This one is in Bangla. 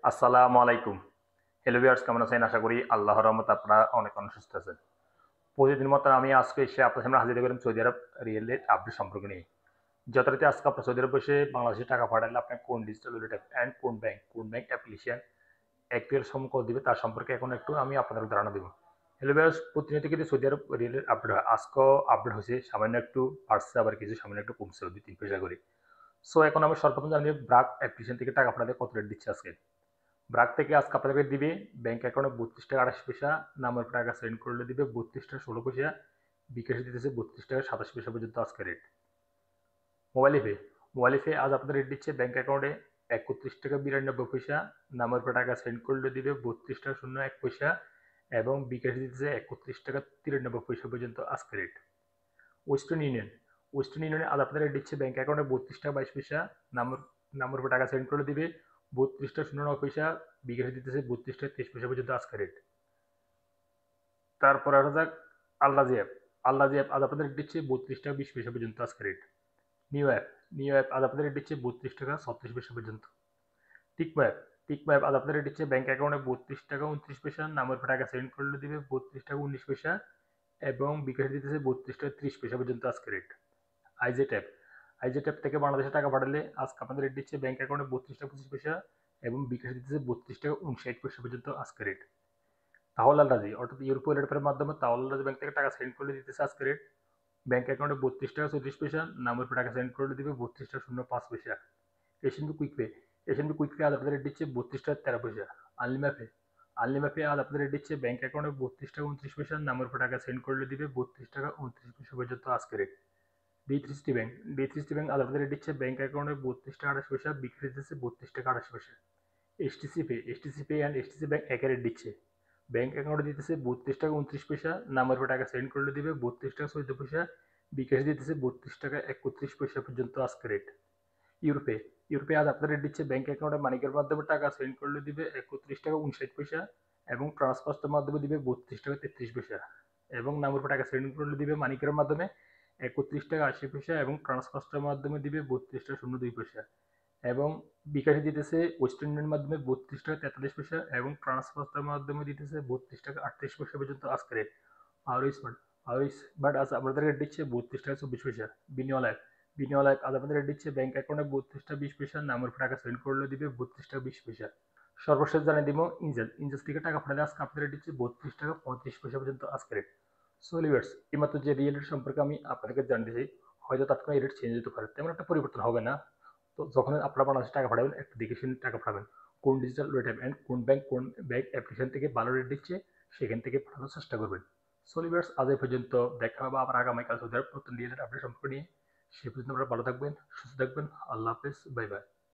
আসসালামু আলাইকুম। হ্যালো ভিউয়ার্স, কেমন আছেন? আশা করি আল্লাহর রহমতে আপনারা অনেক সুস্থ আছেন। প্রতিদিন মতো আমি আজকে এসে আপনার সামনে হাজির করেন সৌদি আরব রিয়েলের আপডেট সম্পর্কে নিয়ে। যথারীতি আজকে আপনার সৌদি আরব বসে বাংলাদেশে টাকা পাঠালে আপনার কোন ডিজিটাল ওয়ালেট অ্যাপ অ্যান্ড কোন ব্যাংক অ্যাপ্লিকেশন অ্যাক্টিভের সম্পর্ক দিবে তার সম্পর্কে এখন একটু আমি আপনাদের ধারণা দেব। হ্যালো ভিউয়ার্স, প্রতিনিয়ত কিন্তু সৌদি আরব রিয়েলের আপডেট হয়। আজকেও আপডেট হয়েছে, সামান্য একটু বাড়ছে, আবার কিছু সামান্য একটু কমছে, 2-3 পয়সা করে। সো এখন আমি সর্বপ্রথম জানি ব্রাক অ্যাপ্লিকেশন থেকে টাকা পাঠালে কত রেট দিচ্ছে আজকে। ব্রাক থেকে আজকে আপনাদেরকে দিবে ব্যাংক অ্যাকাউন্টে 32 টাকা 28 পয়সা, নামের টাকা সেন্ড করলে দিবে 32 টাকা 16 পয়সা, বিকাশে দিতেছে 32 টাকা 27 পয়সা পর্যন্ত আজকে রেট। মোবাইল এপে মোবাইল এপে আজ আপনাদের রেট দিচ্ছে ব্যাংক অ্যাকাউন্টে 31 টাকা 92 পয়সা, নামের টাকা সেন্ড করলে দিবে 32 টাকা 01 পয়সা এবং বিকাশে দিতেছে 31 টাকা 93 পয়সা পর্যন্ত আজকে রেট। ওয়েস্টার্ন ইউনিয়ন ওয়েস্টার্ন ইউনিয়নে আজ আপনাদের রেট দিচ্ছে ব্যাংক অ্যাকাউন্টে 32 টাকা 22 পয়সা, নামের নামের উপর টাকা সেন্ড করে দিবে 32 টাকা 09 পয়সা, বিকাশে দিতেছে 32 টাকা 23 পয়সা পর্যন্ত আজকে রেট। তারপর আসা যাক আলরাজি অ্যাপ। আলরাজি অ্যাপ আজ আপনাদের রেট দিচ্ছে 32 টাকা 20 পয়সা পর্যন্ত আজকে rate. New app new app আজ আপনাদের রেট দিচ্ছে 32 টাকা 36 পয়সা পর্যন্ত। টিকমো অ্যাপ টিকমো অ্যাপ আজ আপনাদের রেট দিচ্ছে ব্যাংক অ্যাকাউন্টে 32 টাকা 29 পয়সা, নামের উপর টাকা সেন্ড করলে দিবে 32 টাকা 19 পয়সা এবং বিকাশে দিতেছে 32 টাকা 30 পয়সা পর্যন্ত আজকে রেট। আইজেট অ্যাপ আইজেট অ্যাপ থেকে বাংলাদেশে টাকা পাঠালে আজকে আপনাদের রেট দিচ্ছে ব্যাংক অ্যাকাউন্টে 32 টাকা 25 পয়সা এবং বিকাশে দিতেছে 32 টাকা 59 পয়সা পর্যন্ত আজকে রেট। তাহলে রাজি অর্থাৎ ইউরোপ ওয়ালেটের মাধ্যমে তাহলে রাজি ব্যাংক থেকে টাকা সেন্ড করলে দিতেছে আজকে রেট ব্যাংক অ্যাকাউন্টে 32 টাকা 34 পয়সা, নামের উপর টাকা সেন্ড করলে দিবে 32 টাকা 05 পয়সা। Asian quick pay quick pay আজ আপনাদের রেট দিচ্ছে 32 টাকা 13 পয়সা। আনলিমাপে আনলিমাপে আজ আপনাদের রেট দিচ্ছে ব্যাংক অ্যাকাউন্টে 32 টাকা 29 পয়সা, নামের উপর টাকা সেন্ড করলে দিবে 32 টাকা 29 পয়সা পর্যন্ত আজকে রেট। ডি3সিটি ব্যাংক আজ আপনাদের রেট দিচ্ছে ব্যাংক অ্যাকাউন্টে 32 টাকা 28 পয়সা, বিক্রি দিতেছে 32 টাকা 28 পয়সা। HTC pay and HTC bank একই রেট দিচ্ছে। ব্যাংক অ্যাকাউন্টে দিতেছে 32 টাকা 29 পয়সা, নামের উপর টাকা সেন্ড করলে দিবে 32 টাকা 14 পয়সা, বিকাশে দিতেছে 32 টাকা 31 পয়সা পর্যন্ত আজকে রেট। ইউরোপে ইউরোপে আজ আপনার রেট দিচ্ছে ব্যাংক অ্যাকাউন্টে মানিকের মাধ্যমে টাকা সেন্ড করলে দিবে 31 টাকা 59 পয়সা এবং ট্রান্সফার্সের মাধ্যমে দিবে 32 টাকা 33 পয়সা এবং নামের উপর টাকা সেন্ড করলে দিবে মানিকের মাধ্যমে 31 টাকা 80 পয়সা এবং ট্রান্সফার্সের মাধ্যমে দিবে 32 টাকা 02 পয়সা এবং বিকাশে দিতেছে ওয়েস্টার্ন ইউনিয়নের মাধ্যমে 32 টাকা 43 পয়সা এবং ট্রান্সফার্সের মাধ্যমে দিতেছে 32 টাকা 38 পয়সা পর্যন্ত আজকে রেট। আর বাট আজ আমাদের রেট দিচ্ছে 32 টাকা 24 পয়সা। বিনিময় আজ আপনাদের রেট দিচ্ছে ব্যাংক অ্যাকাউন্টে 32 টাকা 20 পয়সা, নামের উপর টাকা সেন্ড করলে দিবে 32 টাকা 20 পয়সা। সর্বশেষ জানিয়ে দিব ইনজেল থেকে টাকা পাঠালে আজকে আপনাদের রেট দিচ্ছে 32 টাকা 35 পয়সা পর্যন্ত আজকে রেট। সো লিভার্স, এইমাত্র যে রিয়েল রেট সম্পর্কে আমি আপনাদেরকে জানিয়ে দিয়েছি, হয়তো তৎক্ষণাৎ রেট চেঞ্জ হতে পারে, তেমন একটা পরিবর্তন হবে না। তো যখন আপনারা বাংলাদেশে টাকা পাঠাবেন একটু দেখে শুনে টাকা পাঠাবেন। কোন ডিজিটাল ওয়েট অ্যান্ড কোন ব্যাংক অ্যাপ্লিকেশন থেকে ভালো রেট দিচ্ছে সেখান থেকে পাঠানোর চেষ্টা করবেন। সো লিভার্স, আজ এই পর্যন্ত। দেখা হবে আবার আগামীকাল নতুন রিয়েল আপডেট সম্পর্কে নিয়ে। সে পর্যন্ত আপনারা ভালো থাকবেন, সুস্থ থাকবেন। আল্লাহ হাফেজ, বাই বাই।